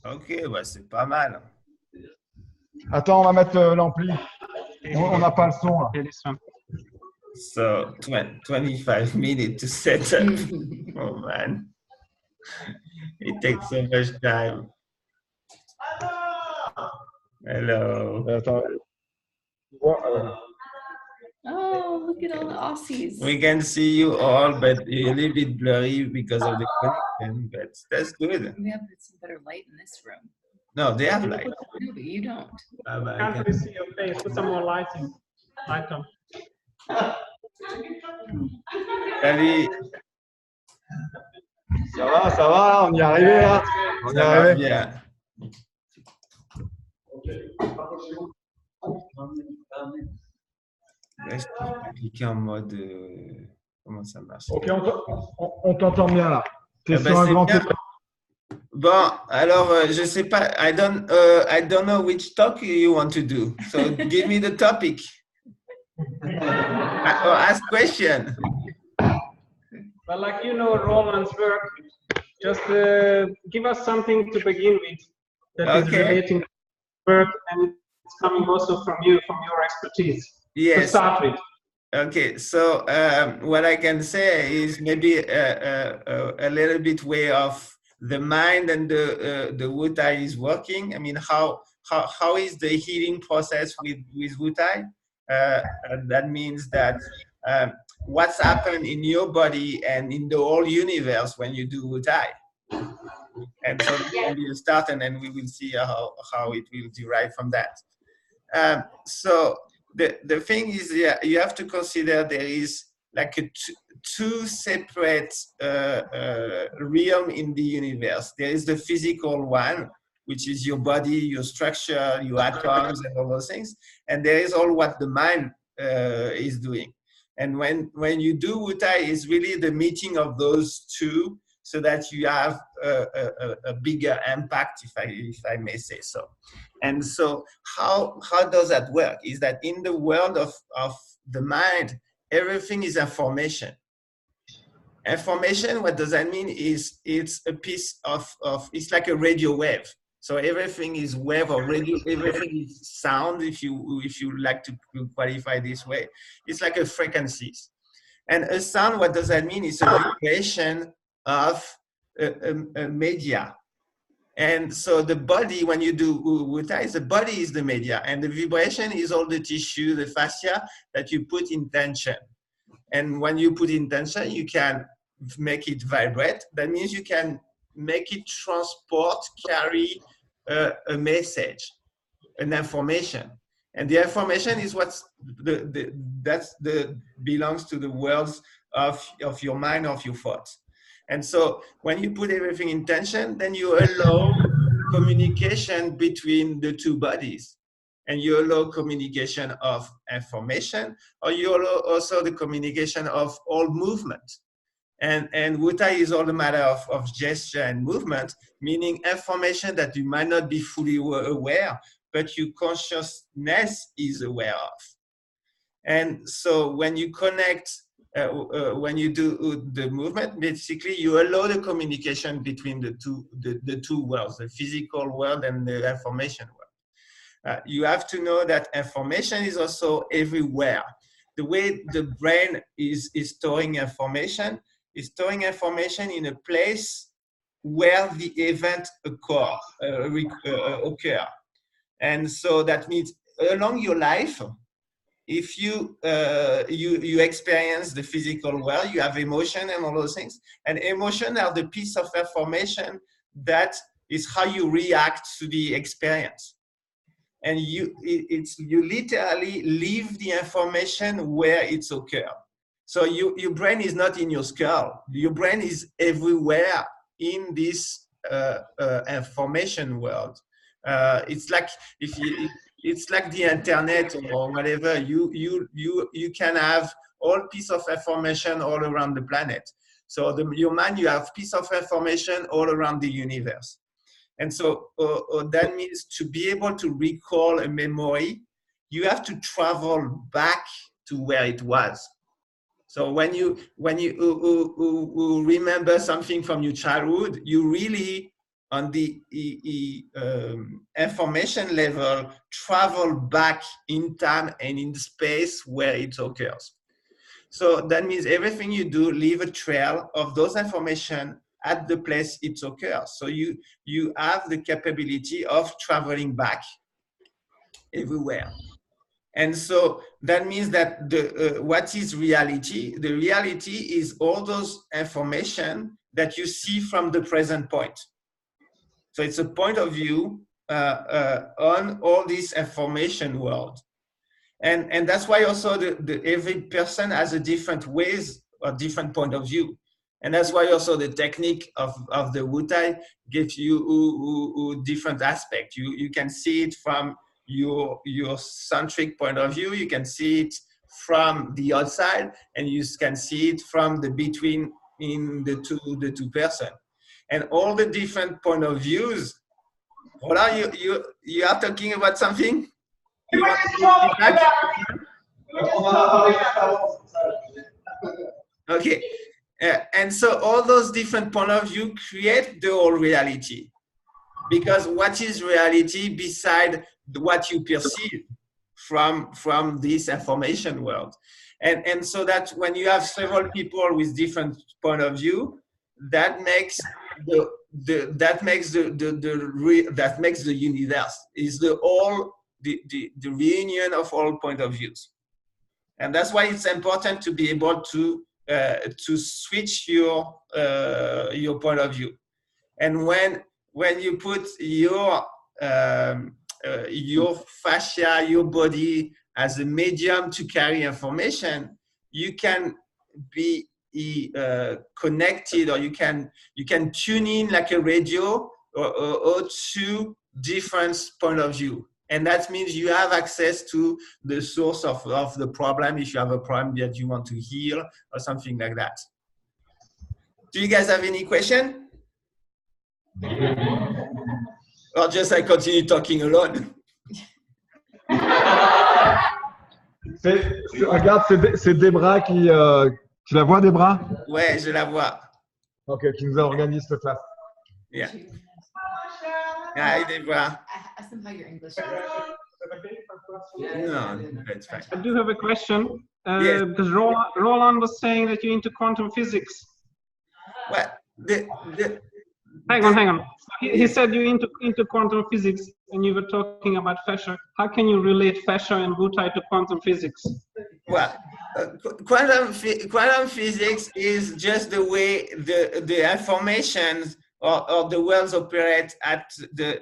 Ok, bah c'est pas mal. Attends, on va mettre l'ampli. On n'a pas le son là. So 25 minutes to set up. Oh man, it takes so much time. Hello. Attends. Oh, look at all the Aussies. We can see you all, but a little bit blurry because of the connection, but that's good. We have some better light in this room. No, they have light. No, but you don't. Can't really see your face. Put some more lighting. Light on. Salut. Ça va, on y est arrivé là. On y est Ça va arrivé. bien. Là, je peux cliquer en mode. Comment ça marche? Ok, on t'entend bien là. T'es Eh ben, sur un c'est grand bien. écran. Bon, alors, je sais pas. I don't know which talk you want to do. So give me the topic. Or ask question. But like you know Roland's work, just give us something to begin with that is Okay. relating to work and it's coming also from you, from your expertise. To Yes. start with. Okay, so what I can say is maybe a little bit way of the mind and the WuoTai is working. I mean, how is the healing process with WuoTai? That means that what's happened in your body and in the whole universe when you do WuoTai. And so that will be a start, and then we will see how it will derive from that. So the thing is, yeah, you have to consider there is like two separate realm in the universe. There is the physical one, which is your body, your structure, your atoms, and all those things. And there is all what the mind is doing. And when you do WuoTai, is really the meeting of those two, so that you have a bigger impact, if I may say so. And so how does that work? Is that in the world of the mind, everything is information. Information, what does that mean? Is it's a piece of it's like a radio wave. So everything is wave or radio, everything is sound, if you like to qualify this way. It's like a frequencies. And a sound, what does that mean? It's a vibration of a media. And so the body, when you do WuoTai, the body is the media, and the vibration is all the tissue, the fascia that you put in tension. And when you put in tension, you can make it vibrate. That means you can make it transport, carry a message, an information. And the information is what's belongs to the worlds of your mind, of your thoughts. And so when you put everything in tension, then you allow communication between the two bodies. And you allow communication of information, or you allow also the communication of all movement. And WuoTai is all a matter of gesture and movement, meaning information that you might not be fully aware, but your consciousness is aware of. And so when you connect, when you do the movement, basically you allow the communication between the two worlds, the physical world and the information world. You have to know that information is also everywhere. The way the brain is storing information is storing information in a place where the event occur. And so that means along your life, if you experience the physical world, you have emotion and all those things. And emotion are the piece of information that is how you react to the experience. And you literally leave the information where it's occurred. So your brain is not in your skull. Your brain is everywhere in this information world. It's like it's like the internet or whatever. You can have all piece of information all around the planet. So your mind, you have piece of information all around the universe. And so that means to be able to recall a memory, you have to travel back to where it was. So when you remember something from your childhood, you really on the information level travel back in time and in space where it occurs. So that means everything you do leave a trail of those information at the place it occurs. So you have the capability of traveling back everywhere. And so that means that what is reality? The reality is all those information that you see from the present point. So it's a point of view on all this information world. And that's why also every person has a different ways or different point of view. And that's why also the technique of the WuoTai gives you different aspects. You can see it from your centric point of view, you can see it from the outside, and you can see it from the between in the two person. And all the different point of views. Roland, you are talking about something? You want to feedback? Okay. And so all those different point of view create the whole reality. Because what is reality beside what you perceive from this information world? And so that when you have several people with different point of view, that makes the universe is the reunion of all point of views. And that's why it's important to be able to switch your point of view. And when you put your fascia, your body as a medium to carry information, you can be connected, or you can tune in like a radio or to different point of view. And that means you have access to the source of the problem if you have a problem that you want to heal or something like that. Do you guys have any question? Or just I continue talking alone? Regarde, c'est Debra qui... tu la vois, Debra? Ouais, je la vois. Ok, qui nous organise cette classe. Yeah. Hi, Debra. Somehow your English. No, that's fine. I do have a question, Yes. because Roland was saying that you're into quantum physics. Well, Hang on. He said you're into quantum physics, and you were talking about fascia. How can you relate fascia and WuoTai to quantum physics? Well, quantum physics is just the way the information or the worlds operate at the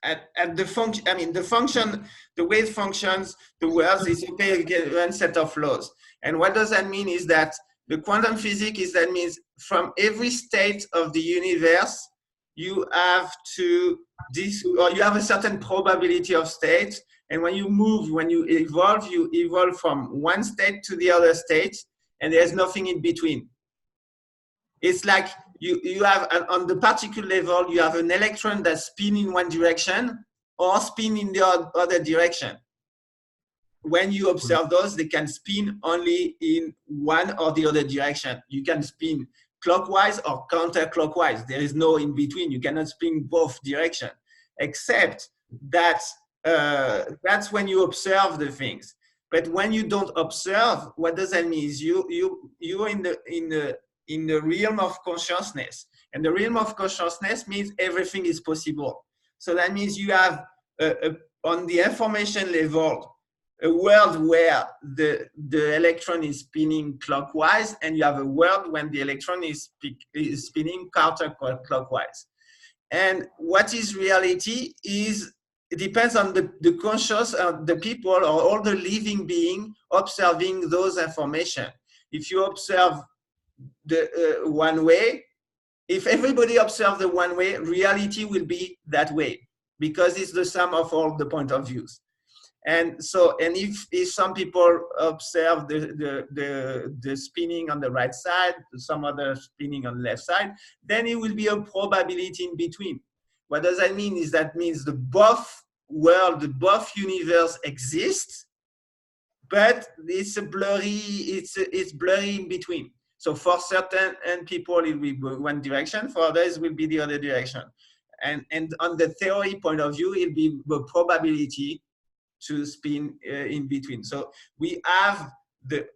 at the function. I mean, the function, the way it functions, the worlds is a given set of laws. And what does that mean is that the quantum physics is that means from every state of the universe, you have to you have a certain probability of states. And when you move, when you evolve from one state to the other state, and there's nothing in between. It's like you have, on the particle level, you have an electron that spin in one direction or spin in the other direction. When you observe those, they can spin only in one or the other direction. You can spin clockwise or counterclockwise. There is no in between. You cannot spin both directions, except that that's when you observe the things. But when you don't observe, what does that mean? You're in the realm of consciousness, and the realm of consciousness means everything is possible. So that means you have on the information level a world where the electron is spinning clockwise, and you have a world when the electron is spinning counterclockwise. And what is reality is, it depends on the conscious, the people or all the living being observing those information. If you observe the one way, if everybody observes the one way, reality will be that way, because it's the sum of all the point of views. And so, and if some people observe the spinning on the right side, some other spinning on the left side, then it will be a probability in between. What does that mean? Is that means the both world, the both universe exists, but it's a blurry, it's blurry in between. So for certain people, it will be one direction. For others, it will be the other direction. And on the theory point of view, it'll be the probability to spin in between. So we have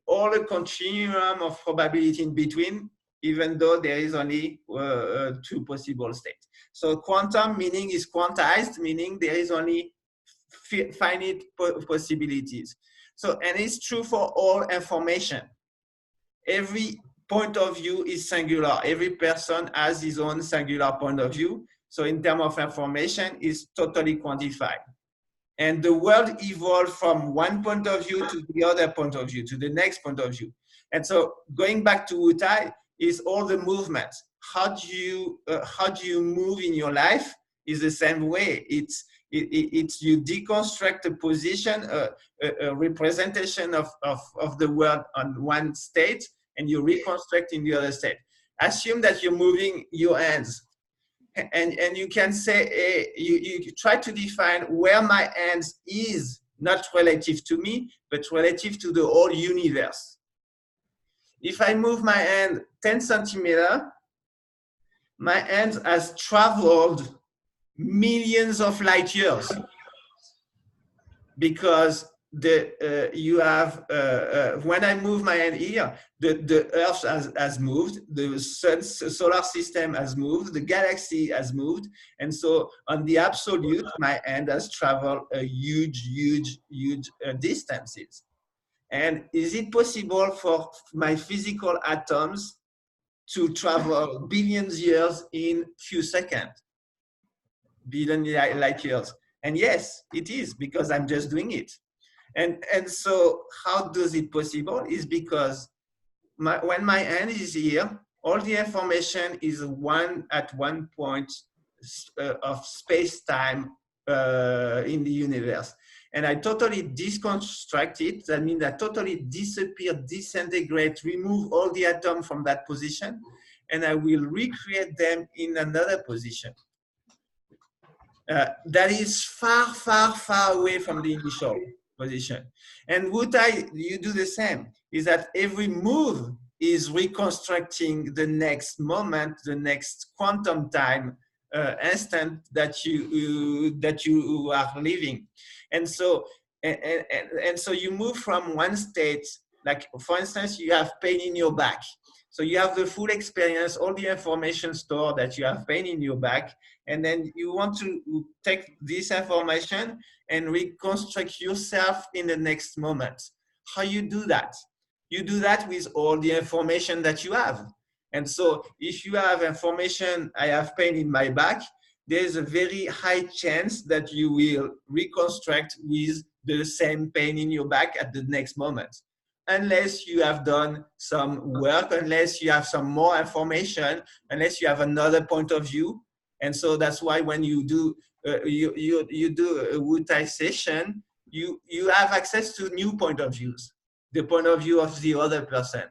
all the continuum of probability in between, even though there is only two possible states. So quantum meaning is quantized, meaning there is only finite possibilities. So, and it's true for all information. Every point of view is singular. Every person has his own singular point of view. So in terms of information, it's totally quantified. And the world evolved from one point of view to the other point of view, to the next point of view. And so going back to WuoTai is all the movement. How do you move in your life is the same way. It's you deconstruct a position, a representation of the world on one state, and you reconstruct in the other state. Assume that you're moving your hands. And you can say, you try to define where my hands is, not relative to me, but relative to the whole universe. If I move my hand 10 centimeters, my hand has traveled millions of light years, because you have when I move my hand here, the Earth has moved, the solar system has moved, the galaxy has moved, and so on the absolute, my hand has traveled a huge distances. And is it possible for my physical atoms to travel billions years in few seconds, billion light years? And yes, it is, because I'm just doing it. And so how does it possible? Is because when my hand is here, all the information is at one point of space-time in the universe. And I totally deconstruct it. That means I totally disappear, disintegrate, remove all the atoms from that position, and I will recreate them in another position. That is far away from the initial position. And WuoTai, you do the same, is that every move is reconstructing the next moment, the next quantum time instant that you are living. And so so you move from one state, like for instance, you have pain in your back. So you have the full experience, all the information stored that you have pain in your back, and then you want to take this information and reconstruct yourself in the next moment. How you do that? You do that with all the information that you have. And so if you have information, I have pain in my back, there's a very high chance that you will reconstruct with the same pain in your back at the next moment. Unless you have done some work, unless you have some more information, unless you have another point of view. And so that's why when you do you do a WuoTai session, you have access to new point of views, the point of view of the other person.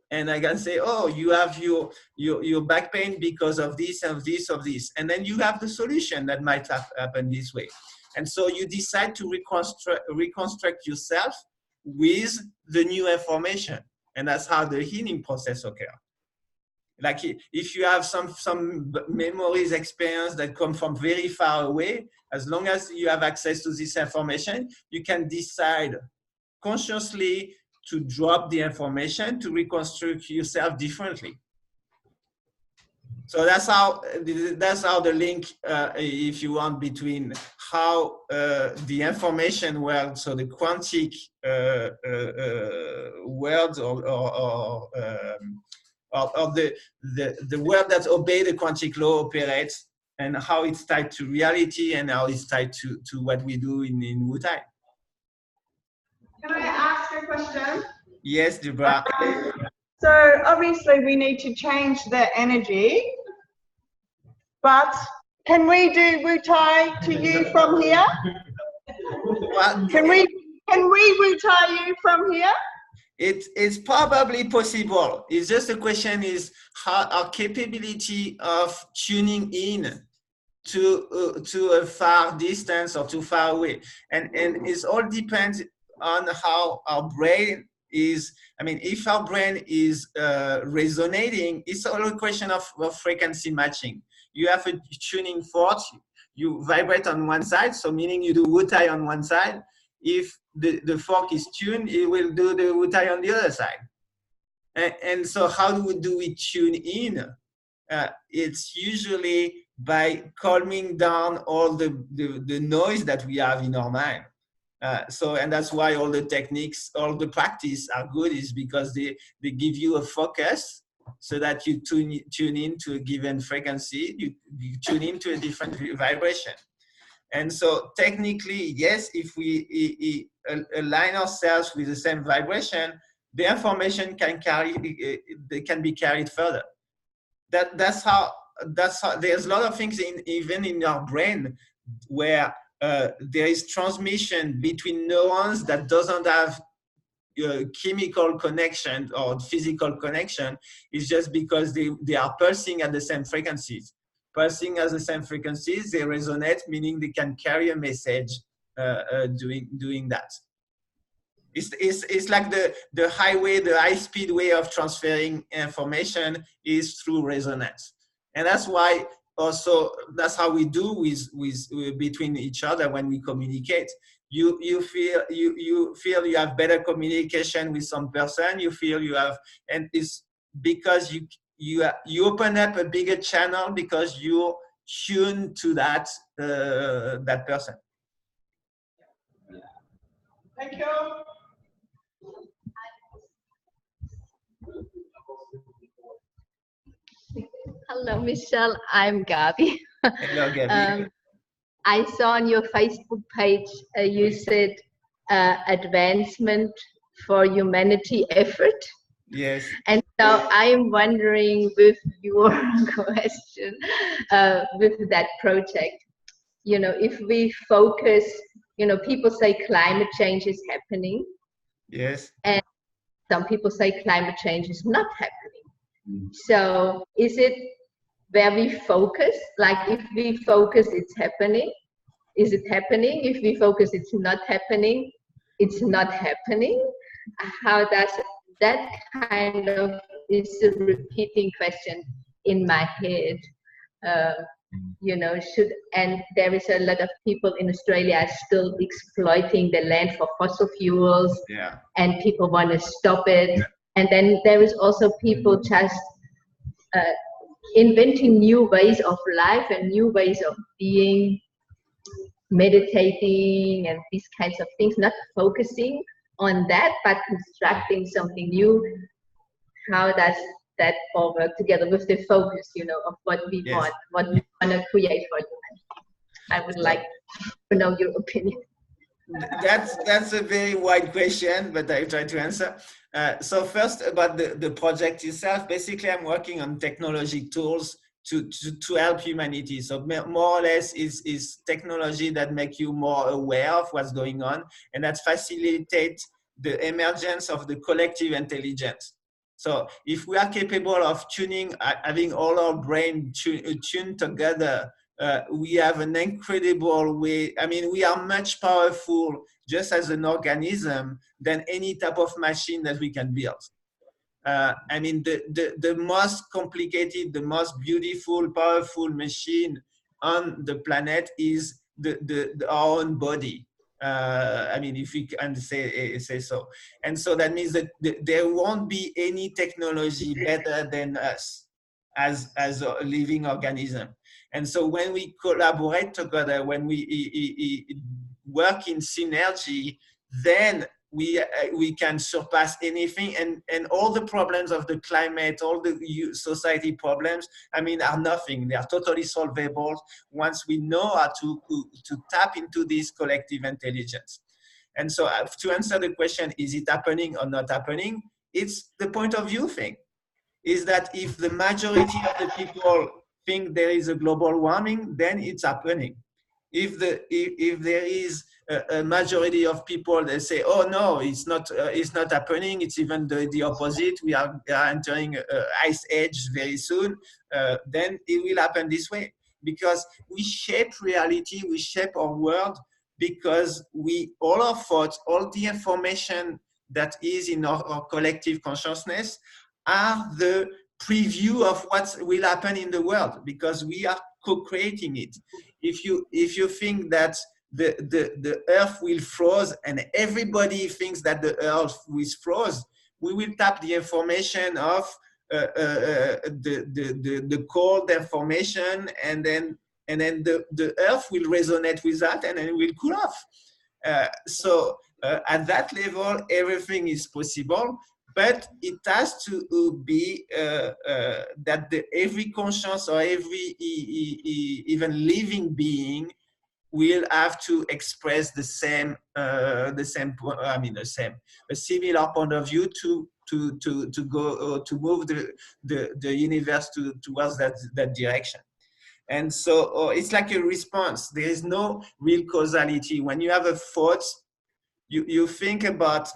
And I can say, oh, you have your back pain because of this and this of this, and then you have the solution that might have happened this way. And so you decide to reconstruct yourself with the new information, and that's how the healing process occurs. Like if you have some memories, experience that come from very far away, as long as you have access to this information, you can decide consciously to drop the information to reconstruct yourself differently. So that's how the link, if you want, between how the information world, so the quantic world, or the world that obey the quantic law operates, and how it's tied to reality, and how it's tied to what we do in WuoTai. Can I ask a question? Yes, Deborah. So obviously we need to change the energy, but can we do WuoTai to you from here? What? Can we WuoTai you from here? It's probably possible. It's just the question is how our capability of tuning in to a far distance or too far away, and it all depends on how our brain is, I mean, if our brain is resonating, it's all a question of frequency matching. You have a tuning fork, you vibrate on one side, so meaning you do WuoTai on one side. If the fork is tuned, it will do the WuoTai on the other side. And so how do we tune in? It's usually by calming down all the noise that we have in our mind. And that's why all the techniques, all the practice are good, is because they give you a focus so that you tune in to a given frequency, you tune into a different vibration. And so technically, yes, if we align ourselves with the same vibration, the information can be carried further. That's how there's a lot of things even in our brain where there is transmission between neurons that doesn't have chemical connection or physical connection. It's just because they are pulsing at the same frequencies. Pulsing at the same frequencies, they resonate, meaning they can carry a message doing that. It's like the high-speed way of transferring information is through resonance. And that's why also, that's how we do with between each other when we communicate. You feel you have better communication with some person, you feel you have, and it's because you open up a bigger channel because you're tuned to that person. Thank you. Hello, Michelle. I'm Gabi. Hello, Gabi. I saw on your Facebook page you said advancement for humanity effort. Yes. And so I am wondering, with your question, with that project, you know, if we focus, you know, people say climate change is happening. Yes. And some people say climate change is not happening. So is it where we focus? Like if we focus, it's happening. Is it happening? If we focus, it's not happening. It's not happening. How does that kind of is a repeating question in my head? You know, and there is a lot of people in Australia still exploiting the land for fossil fuels. Yeah. And people want to stop it. And then there is also people just inventing new ways of life and new ways of being, meditating and these kinds of things, not focusing on that, but constructing something new. How does that all work together with the focus, you know, of what we want, what we want to create for humanity? I would like to know your opinion. That's a very wide question, but I try to answer. So first, about the project itself, basically I'm working on technology tools to help humanity. So more or less is technology that make you more aware of what's going on, and that facilitate the emergence of the collective intelligence. So if we are capable of having all our brain tuned together, we have an incredible way. I mean, we are much powerful just as an organism than any type of machine that we can build. I mean, the most complicated, the most beautiful, powerful machine on the planet is our own body. I mean, if we can say so. And so that means that there won't be any technology better than us as a living organism. And so when we collaborate together, when we work in synergy, then we can surpass anything, and all the problems of the climate, all the society problems, I mean, are nothing. They are totally solvable once we know how to tap into this collective intelligence. And so to answer the question, is it happening or not happening? It's the point of view thing. Is that if the majority of the people think there is a global warming, then it's happening. If there is a majority of people that say, oh no, it's not happening, it's even the opposite, we are entering an ice age very soon, then it will happen this way. Because we shape reality, we shape our world, because all our thoughts, all the information that is in our collective consciousness are the preview of what will happen in the world, because we are co-creating it. If you think that the earth will freeze and everybody thinks that the earth will freeze, we will tap the information of the cold information, and then the earth will resonate with that, and then it will cool off. So at that level, everything is possible, but it has to be that every conscious or every even living being will have to express a similar point of view to go to move the universe towards that direction. And so it's like a response. There is no real causality. When you have a thought, you think about.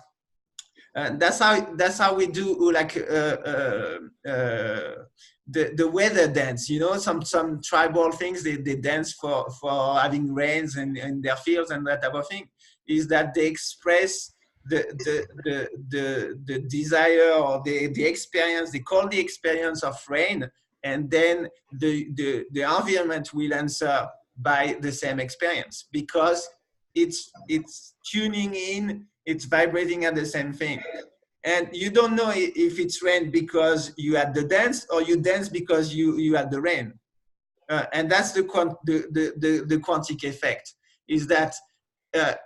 That's how we do like the weather dance. You know, some tribal things they dance for having rains in their fields and that type of thing. Is that they express the desire or the experience. They call the experience of rain, and then the environment will answer by the same experience, because it's tuning in, it's vibrating at the same thing. And you don't know if it's rain because you had the dance, or you dance because you had the rain. And that's the quantic effect, is that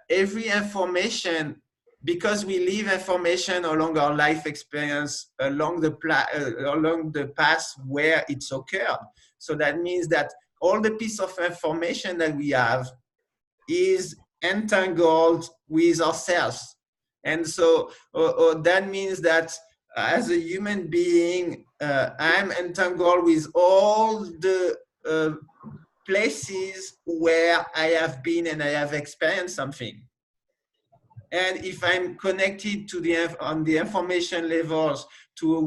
every information, because we leave information along our life experience, along the path where it's occurred. So that means that all the piece of information that we have is entangled with ourselves. And so that means that as a human being, I'm entangled with all the places where I have been and I have experienced something. And if I'm connected to on the information levels to a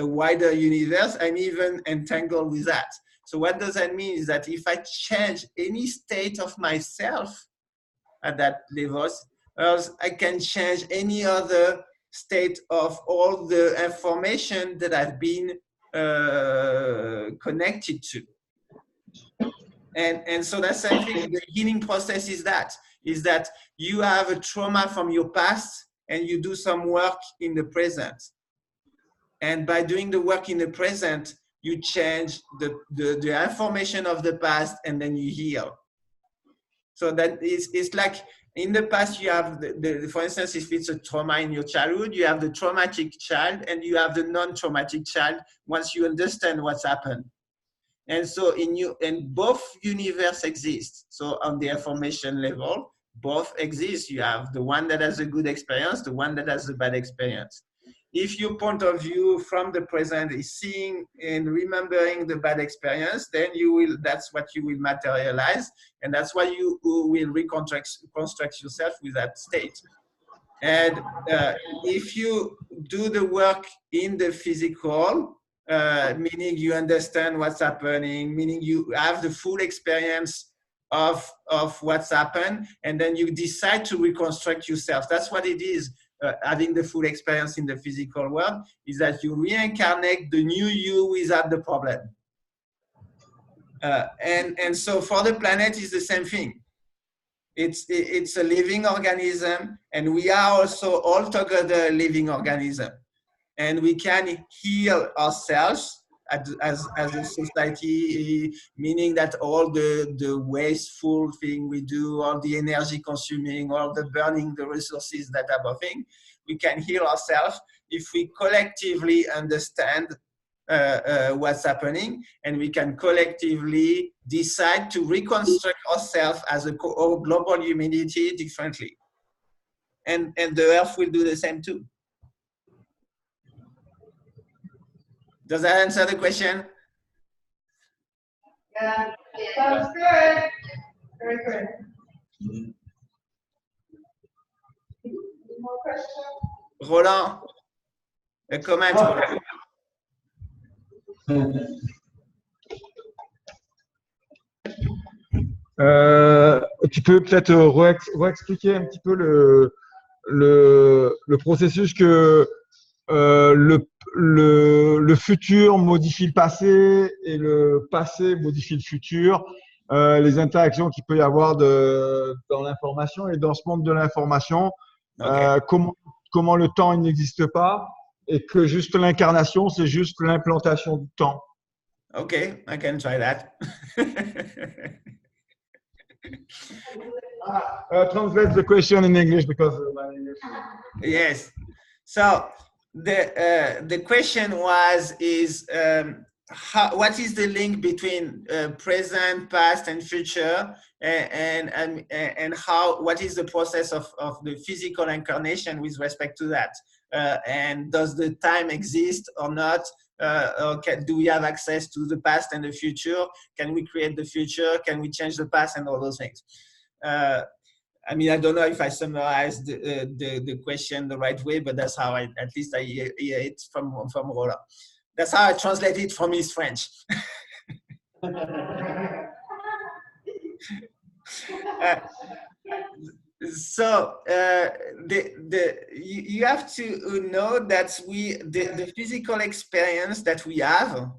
wider universe, I'm even entangled with that. So what does that mean? Is that if I change any state of myself at that level, I can change any other state of all the information that I've been connected to. And so that's, I think, the healing process is that you have a trauma from your past and you do some work in the present. And by doing the work in the present, you change the information of the past, and then you heal. So that it's like in the past you have for instance, if it's a trauma in your childhood, you have the traumatic child and you have the non-traumatic child once you understand what's happened. And so and both universe exist. So on the information level, both exist. You have the one that has a good experience, the one that has a bad experience. If your point of view from the present is seeing and remembering the bad experience, then that's what you will materialize. And that's why you will reconstruct yourself with that state. And if you do the work in the physical, meaning you understand what's happening, meaning you have the full experience of what's happened, and then you decide to reconstruct yourself. That's what it is. Having the full experience in the physical world is that you reincarnate the new you without the problem. And so for the planet, it's the same thing. It's a living organism, and we are also altogether a living organism. And we can heal ourselves as a society, meaning that all the wasteful thing we do, all the energy consuming, all the burning the resources, that type of thing, we can heal ourselves if we collectively understand what's happening, and we can collectively decide to reconstruct ourselves as a global humanity differently. And the earth will do the same too. Does that answer the question? Yeah, sounds good. Very good. Any more questions? Roland, a comment. Tu peux peut-être réexpliquer un petit peu le processus que le futur modifie le passé et le passé modifie le futur, les interactions qu'il peut y avoir dans l'information et dans ce monde de l'information, Okay. comment le temps il n'existe pas et que juste l'incarnation, c'est juste l'implantation du temps. Okay, I can try that. Translate the question in English because my English. Yes. So the question is what is the link between present, past, and future, and how what is the process of the physical incarnation with respect to that, and does the time exist or not? Or do we have access to the past and the future? Can we create the future? Can we change the past and all those things? I mean, I don't know if I summarized the question the right way, but that's how at least I hear it from Roland. That's how I translate it from his French. So you have to know that the physical experience that we have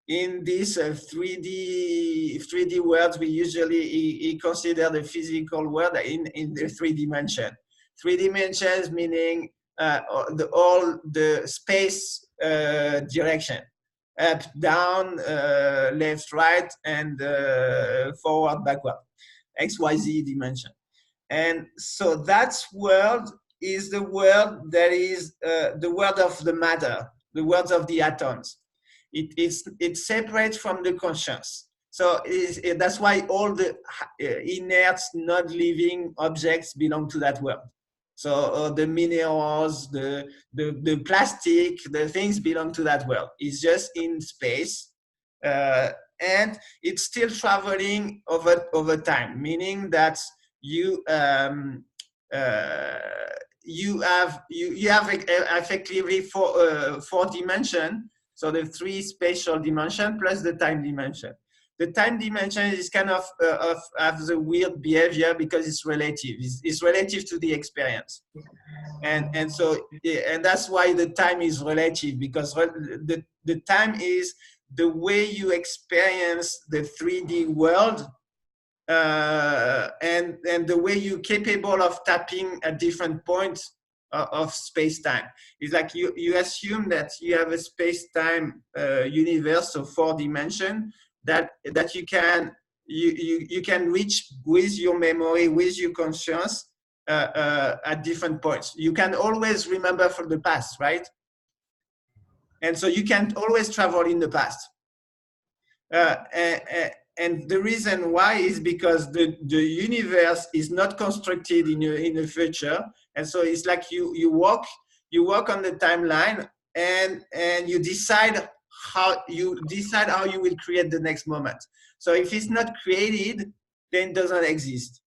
in this 3D world, we usually consider the physical world in the 3 dimension. 3 dimensions meaning all the space direction, up, down, left, right, and forward, backward, XYZ dimension. And so that world is the world that is the world of the matter, the world of the atoms. It's separate from the conscience. So that's why all the inert, not living objects belong to that world. So the minerals, the plastic, the things belong to that world. It's just in space, and it's still traveling over time, meaning that you have effectively four dimension. So the 3 spatial dimension plus the time dimension. The time dimension is kind of the weird behavior because it's relative. It's relative to the experience, and that's why the time is relative, because the time is the way you experience the 3D world. And the way you're capable of tapping at different points of space-time. It's like you assume that you have a space-time universe of 4 dimensions that you can reach with your memory, with your conscience at different points. You can always remember from the past, right? And so you can always travel in the past. And the reason why is because the universe is not constructed in the future, and so it's like you walk on the timeline, and you decide how you will create the next moment. So if it's not created, then it doesn't exist,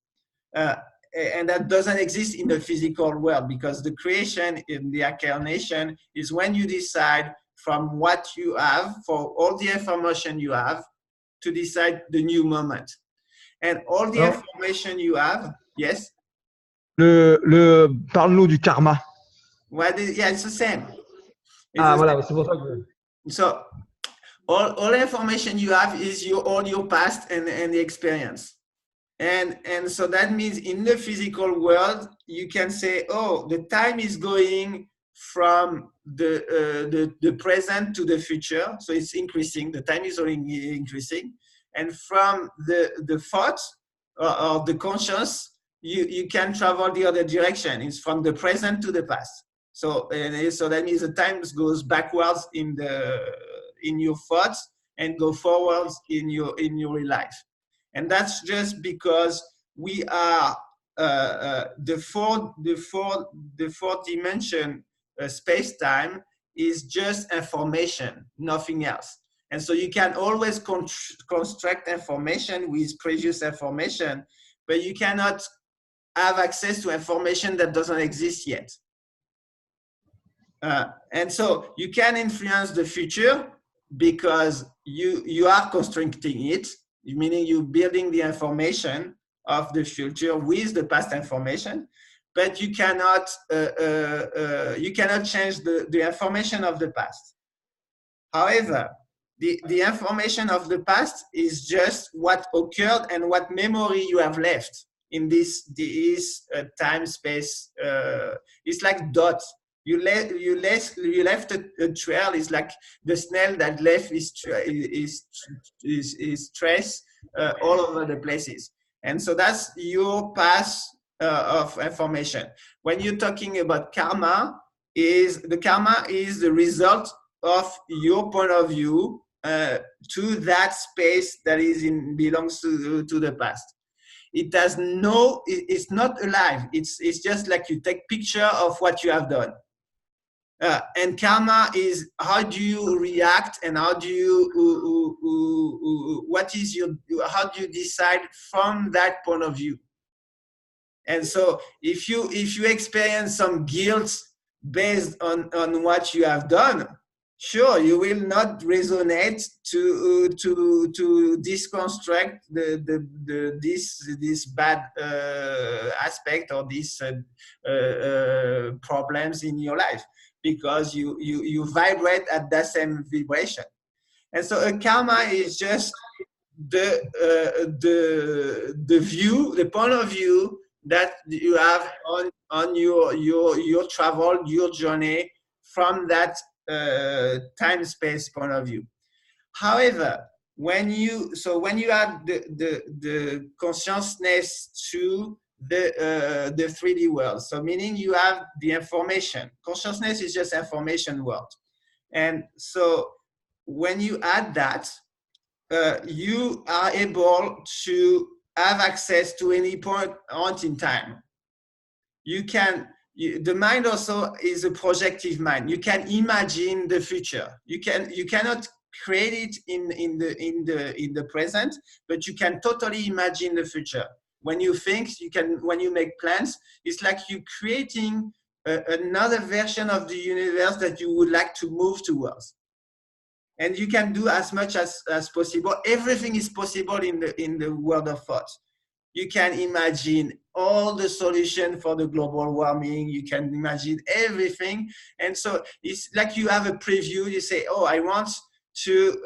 and that doesn't exist in the physical world, because the creation in the incarnation is when you decide from what you have, for all the information you have, to decide the new moment. And all the information you have, yes? Parle-nous du karma. Yeah, it's the same. Voilà, c'est pour ça que... So, all information you have is all your past and the experience. And so that means in the physical world, you can say, oh, the time is going from the present to the future, so it's increasing. The time is only increasing, and from the thought or the conscious, you can travel the other direction. It's from the present to the past. So that means the time goes backwards in your thoughts and go forwards in your real life, and that's just because we are the four dimension. Space-time is just information, nothing else. And so you can always construct information with previous information, but you cannot have access to information that doesn't exist yet. And so you can influence the future because you are constructing it, meaning you're building the information of the future with the past information. but you cannot change the information of the past. However, the information of the past is just what occurred and what memory you have left in this time space. It's like dots. You left a trail. It's like the snail that left his trace all over the places. And so that's your path of information. When you're talking about karma, the karma is the result of your point of view to that space that belongs to the past. It has it's not alive. It's just like you take picture of what you have done. And karma is how do you react and how do you how do you decide from that point of view. And so if you experience some guilt based on what you have done, sure, you will not resonate to deconstruct this bad aspect or these problems in your life, because you vibrate at that same vibration. And so a karma is just the view, the point of view that you have on your travel, your journey from that time space point of view. However, when you add the consciousness to the 3D world, so meaning you have the information. Consciousness is just information world, and so when you add that, you are able to have access to any point in time. You can. The mind also is a projective mind. You can imagine the future. You cannot create it in the present, but you can totally imagine the future. When you think, when you make plans, it's like you creating another version of the universe that you would like to move towards. And you can do as much as possible. Everything is possible in the world of thought. You can imagine all the solutions for the global warming. You can imagine everything. And so it's like you have a preview. You say, oh, I want to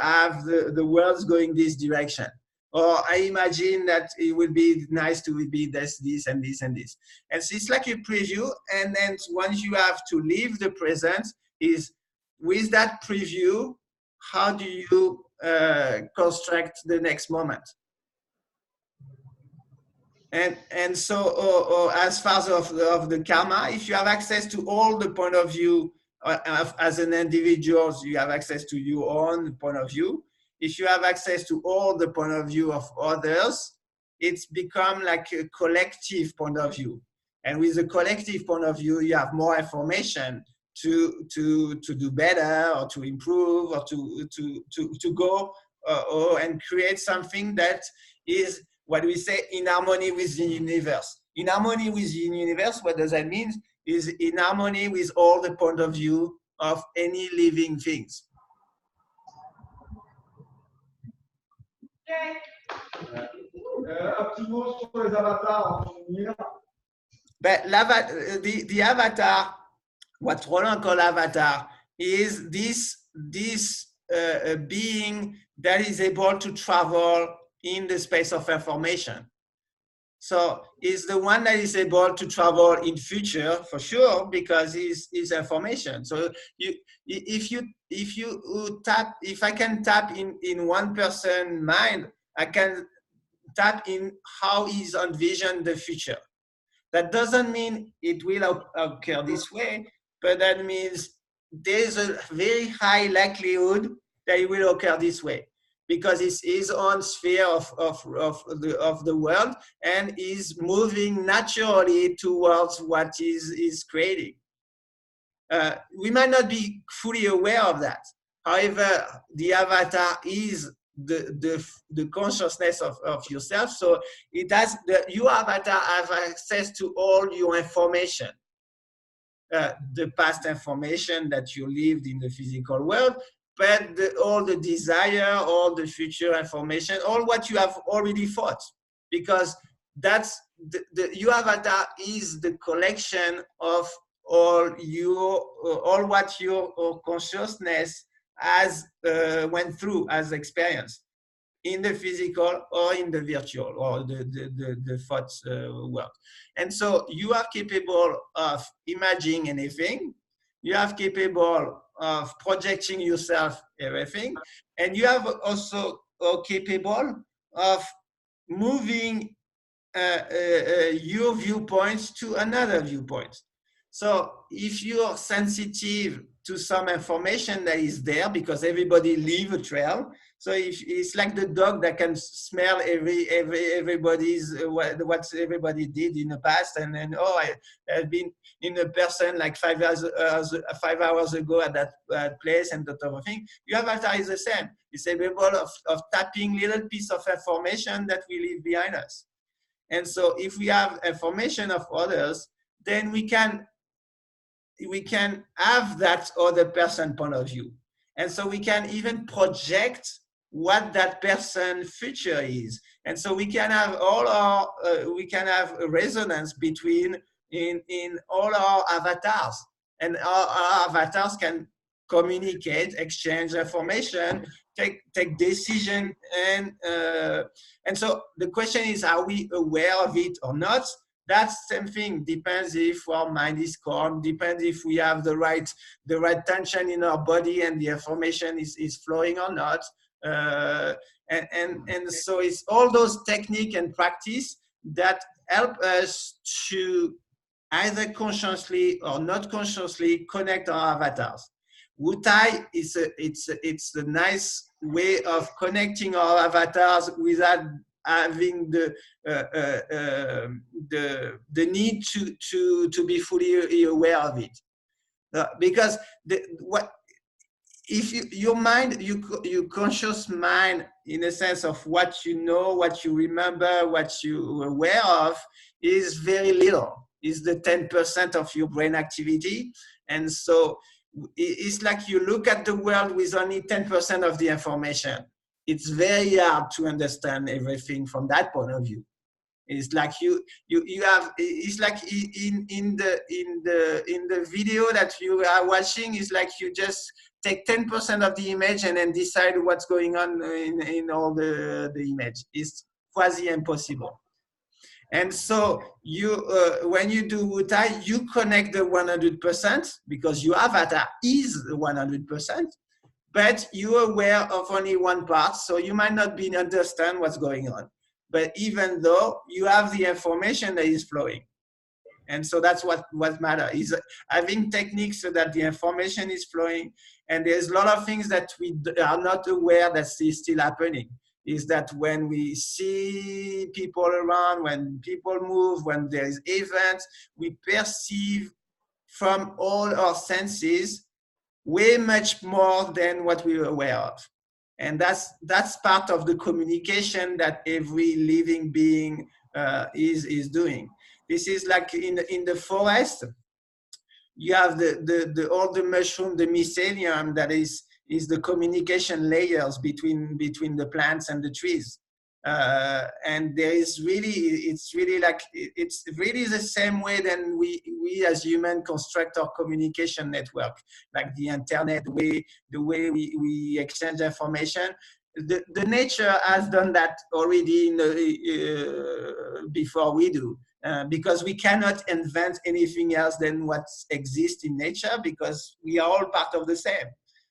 have the world's going this direction. Or I imagine that it would be nice to be this, and this, and this. And so it's like a preview. And then once you have to leave the present, is with that preview, how do you construct the next moment? And so as far as of the karma, if you have access to all the point of view as an individual, you have access to your own point of view. If you have access to all the point of view of others, it's become like a collective point of view. And with the collective point of view, you have more information to do better, or to improve, or to go and create something that is what we say in harmony with the universe. In harmony with the universe, what does that mean? Is in harmony with all the point of view of any living things. Un petit mot sur les avatars en finir. The avatar, what Roland called avatar, is this being that is able to travel in the space of information. So is the one that is able to travel in future for sure, because it's information. So if I can tap in one person's mind, I can tap in how he's envisioned the future. That doesn't mean it will occur this way, but that means there's a very high likelihood that it will occur this way, because it's his own sphere of the world and is moving naturally towards what is creating. We might not be fully aware of that. However, the avatar is the consciousness of yourself. So it has your avatar has access to all your information. The past information that you lived in the physical world, but all the desire, all the future information, all what you have already thought, because that's your avatar is the collection of all what your consciousness has went through as experience in the physical or in the virtual or the thoughts world. And so you are capable of imagining anything. You are capable of projecting yourself everything, and you have also capable of moving your viewpoints to another viewpoint. So if you're sensitive to some information that is there, because everybody leave a trail, so if it's like the dog that can smell everybody's what everybody did in the past, and then I've been in a person like 5 hours ago at that place and that other thing. Your avatar is the same. It's able of tapping little piece of information that we leave behind us. And so if we have information of others, then we can have that other person point of view. And so we can even project what that person's future is. And so we can have we can have a resonance between in all our avatars. And our avatars can communicate, exchange information, take decision, and so the question is, are we aware of it or not? That's the same thing. Depends if our mind is calm. Depends if we have the right tension in our body and the information is flowing or not. And so it's all those technique and practice that help us to either consciously or not consciously connect our avatars. WuoTai it's a nice way of connecting our avatars without having the need to be fully aware of it, because if your mind, your conscious mind, in a sense of what you know, what you remember, what you're aware of, is very little. Is the 10% of your brain activity, and so it's like you look at the world with only 10% of the information. It's very hard to understand everything from that point of view. It's like you have. It's like in the video that you are watching. It's like you just take 10% of the image and then decide what's going on in all the image. It's quasi impossible. And so you, when you do WuoTai, you connect the 100% because your avatar is 100%, but you're aware of only one part, so you might not be understand what's going on. But even though you have the information that is flowing. And so that's what matters, is having techniques so that the information is flowing. And there's a lot of things that we are not aware that is still happening. Is that when we see people around, when people move, when there's events, we perceive from all our senses way much more than what we were aware of. And that's part of the communication that every living being is doing. This is like in the forest, you have all the mushroom, the mycelium that is the communication layers between the plants and the trees. And there is really, it's really the same way than we as humans construct our communication network, like the internet, the way we exchange information. The nature has done that already before we do. Because we cannot invent anything else than what exists in nature, because we are all part of the same.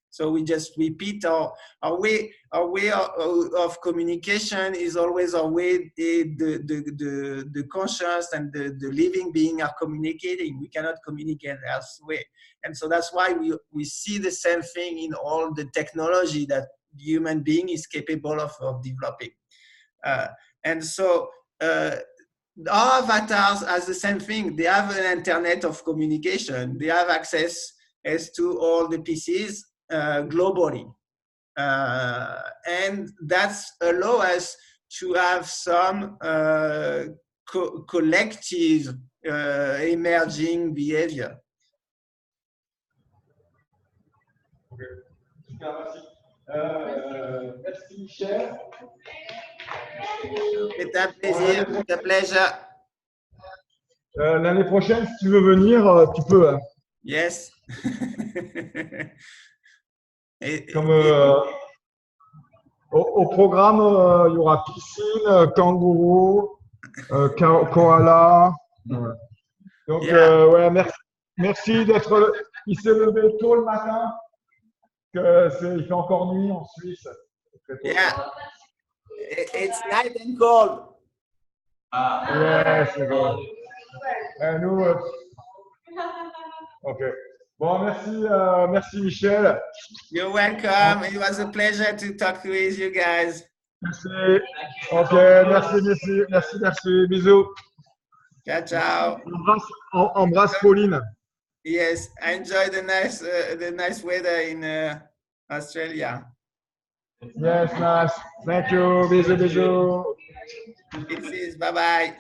So we just repeat our way of communication is always our way the conscious and the living being are communicating. We cannot communicate elsewhere. And so that's why we see the same thing in all the technology that the human being is capable of developing. And so our avatars has the same thing. They have an internet of communication. They have access as to all the pieces globally. And that's allow us to have some collective emerging behavior. Okay. Super, merci. Merci Michel. C'est un plaisir, c'est un pleasure. L'année prochaine, si tu veux venir, tu peux. Hein. Yes. Comme, au programme, il y aura piscine, kangourou, koala. Ouais. Donc, Yeah. ouais, merci d'être. Il s'est levé tôt le matin. Il fait encore nuit en Suisse. Yeah. It's night and cold. Ouais, c'est bon. Nous, ok. Bon, merci Michel. You're welcome. It was a pleasure to talk with you guys. Merci. Ok, merci. Bisous. Ciao, ciao. Embrasse Pauline. Yes, I enjoy the nice weather in Australia. Yes, nice. Thank you. Bisous. Bye bye.